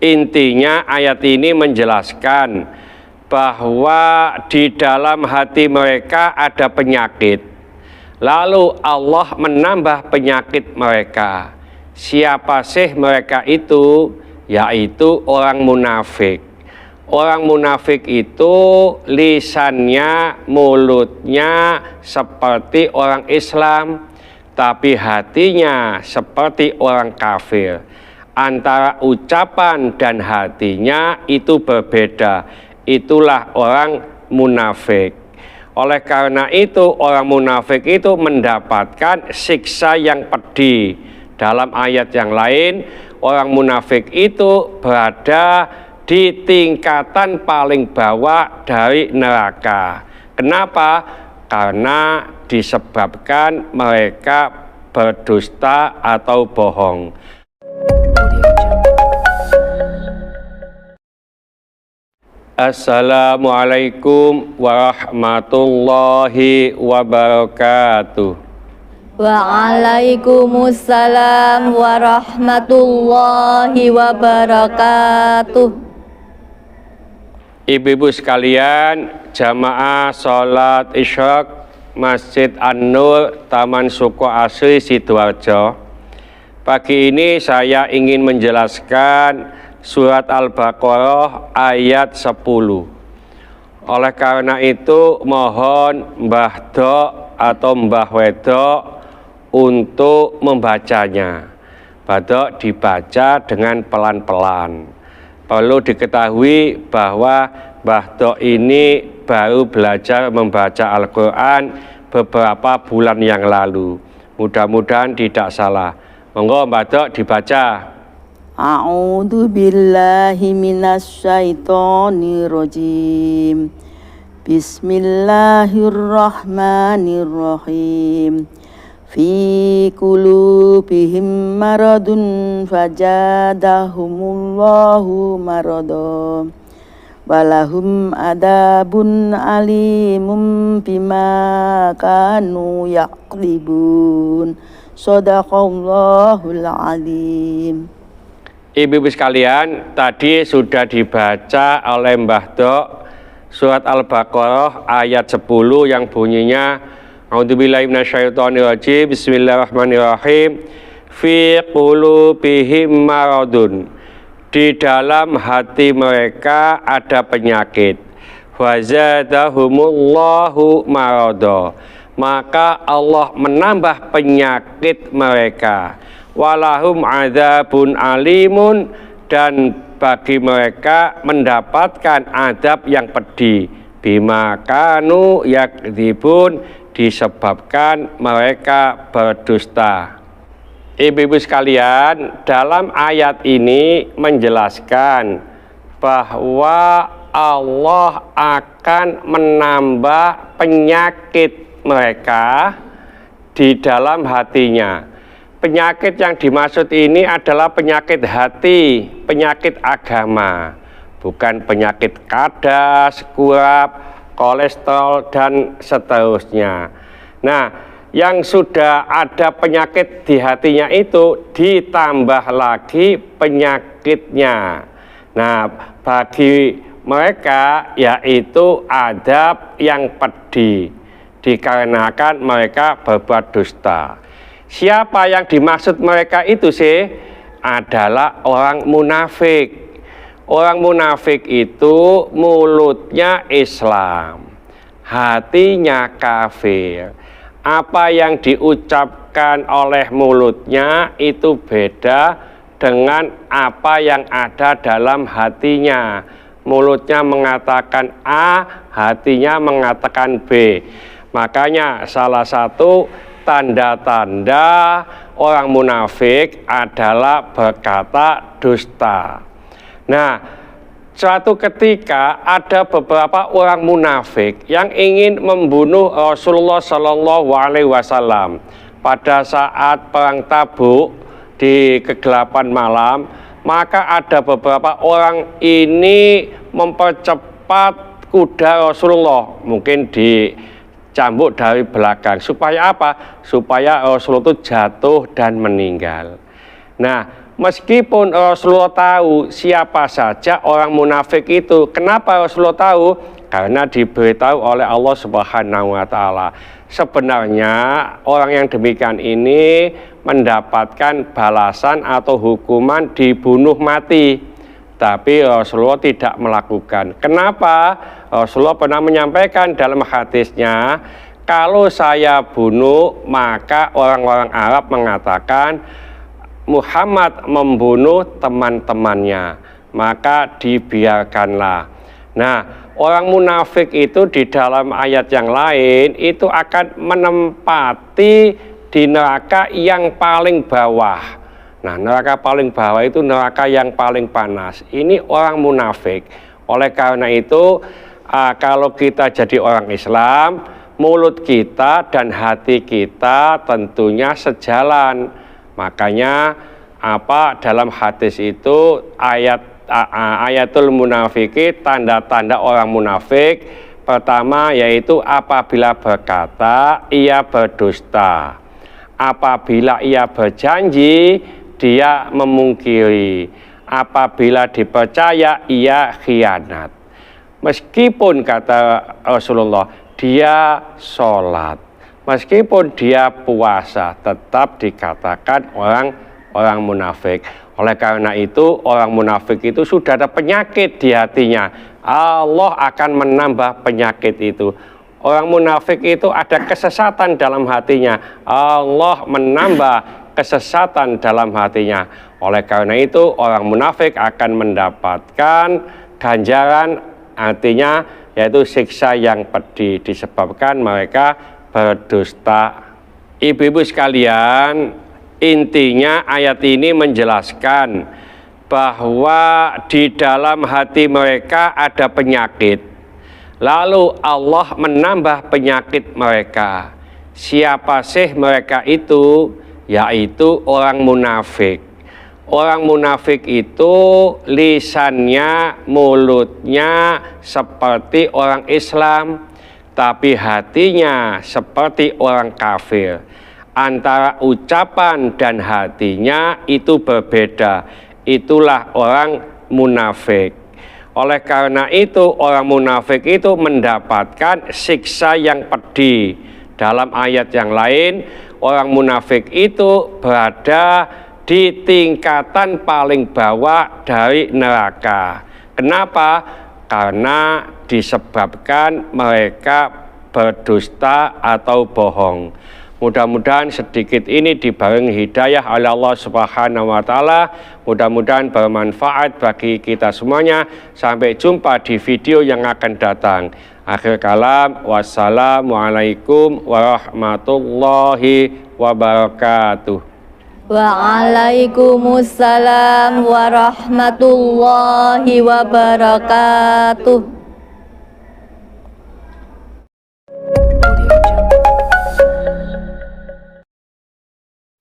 Intinya ayat ini menjelaskan bahwa di dalam hati mereka ada penyakit. Lalu Allah menambah penyakit mereka. Siapa sih mereka itu? Yaitu orang munafik. Orang munafik itu lisannya, mulutnya seperti orang Islam, tapi hatinya seperti orang kafir. Antara ucapan dan hatinya itu berbeda. Itulah orang munafik. Oleh karena itu orang munafik itu mendapatkan siksa yang pedih. Dalam ayat yang lain, orang munafik itu berada di tingkatan paling bawah dari neraka. Kenapa? Karena disebabkan mereka berdusta atau bohong. Assalamualaikum warahmatullahi wabarakatuh. Waalaikumsalam warahmatullahi wabarakatuh. Ibu-ibu sekalian, jamaah sholat isyraq Masjid An-Nur, Taman Suko Asri, Sidoarjo. Pagi ini saya ingin menjelaskan surat Al-Baqarah ayat 10. Oleh karena itu mohon Mbah Dok atau Mbah Wedok untuk membacanya. Mbah Dok dibaca dengan pelan-pelan. Perlu diketahui bahwa Mbah Dok ini baru belajar membaca Al-Quran beberapa bulan yang lalu. Mudah-mudahan tidak salah. Monggo Mbah Dok dibaca. A'udzu billahi minasyaitonir rajim. Bismillahirrahmanirrahim. Fi qulubihim maradun fajadahumullahu marada walahum adabun alimum bima kanu yaqlibun. Shadaqallahul alim. Ibu-ibu sekalian, tadi sudah dibaca oleh Mbah Dok surat Al-Baqarah ayat 10 yang bunyinya A'udzubillahi minasyaitonirrajim. Bismillahirrahmanirrahim. Fi qulubihim maradun. Di dalam hati mereka ada penyakit. Fazadahumullahu marada. Maka Allah menambah penyakit mereka. Walahum adzabun alimun, dan bagi mereka mendapatkan adab yang pedih. Bima kanu yakdzibun, disebabkan mereka berdusta. Ibu-ibu sekalian, dalam ayat ini menjelaskan bahwa Allah akan menambah penyakit mereka di dalam hatinya. Penyakit yang dimaksud ini adalah penyakit hati, penyakit agama, bukan penyakit kadas, kurap, kolesterol, dan seterusnya. Nah, yang sudah ada penyakit di hatinya itu ditambah lagi penyakitnya. Nah, bagi mereka yaitu adab yang pedih dikarenakan mereka berbuat dusta. Siapa yang dimaksud mereka itu sih? Adalah orang munafik. Orang munafik itu mulutnya Islam, hatinya kafir. Apa yang diucapkan oleh mulutnya itu beda dengan apa yang ada dalam hatinya. Mulutnya mengatakan A, hatinya mengatakan B. Makanya salah satu tanda-tanda orang munafik adalah berkata dusta. Nah, suatu ketika ada beberapa orang munafik yang ingin membunuh Rasulullah Shallallahu Alaihi Wasallam pada saat perang Tabuk di kegelapan malam. Maka ada beberapa orang ini mempercepat kuda Rasulullah, mungkin dicambuk dari belakang. Supaya apa? Supaya Rasulullah itu jatuh dan meninggal. Nah, Meskipun Rasulullah tahu siapa saja orang munafik itu. Kenapa Rasulullah tahu? Karena diberitahu oleh Allah Subhanahu wa taala. Sebenarnya orang yang demikian ini mendapatkan balasan atau hukuman dibunuh mati. Tapi Rasulullah tidak melakukan. Kenapa? Rasulullah pernah menyampaikan dalam hadisnya, kalau saya bunuh, maka orang-orang Arab mengatakan Muhammad membunuh teman-temannya, maka dibiarkanlah. Nah, orang munafik itu di dalam ayat yang lain itu akan menempati di neraka yang paling bawah. Nah, neraka paling bawah itu neraka yang paling panas. Ini orang munafik. Oleh karena itu, kalau kita jadi orang Islam, mulut kita dan hati kita tentunya sejalan. Makanya dalam hadis itu ayatul munafiki, tanda-tanda orang munafik. Pertama yaitu apabila berkata ia berdusta, apabila ia berjanji dia memungkiri, apabila dipercaya ia khianat. Meskipun kata Rasulullah dia sholat, meskipun dia puasa, tetap dikatakan orang munafik. Oleh karena itu orang munafik itu sudah ada penyakit di hatinya. Allah akan menambah penyakit itu. Orang munafik itu ada kesesatan dalam hatinya. Allah menambah kesesatan dalam hatinya. Oleh karena itu orang munafik akan mendapatkan ganjaran, artinya yaitu siksa yang pedih disebabkan mereka berdusta. Ibu-ibu sekalian, intinya ayat ini menjelaskan bahwa di dalam hati mereka ada penyakit. Lalu Allah menambah penyakit mereka. Siapa sih mereka itu? Yaitu orang munafik. Orang munafik itu lisannya, mulutnya seperti orang Islam, tapi hatinya seperti orang kafir. Antara ucapan dan hatinya itu berbeda. Itulah orang munafik. Oleh karena itu orang munafik itu mendapatkan siksa yang pedih. Dalam ayat yang lain, orang munafik itu berada di tingkatan paling bawah dari neraka. Kenapa? Karena disebabkan mereka berdusta atau bohong. Mudah-mudahan sedikit ini dibarengi hidayah oleh Allah Subhanahu wa taala. Mudah-mudahan bermanfaat bagi kita semuanya. Sampai jumpa di video yang akan datang. Akhir kalam, wassalamualaikum warahmatullahi wabarakatuh. Waalaikumsalam warahmatullahi wabarakatuh.